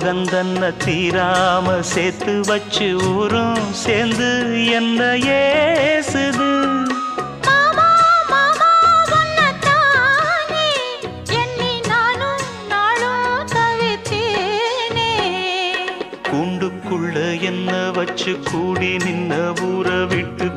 சோகந்தன்ன தீராம சேர்த்து வச்சு ஊரும் சேர்ந்து என்ன ஏசுது. கூண்டுக்குள்ள என்ன வச்சு கூடி நின்ன ஊரை விட்டு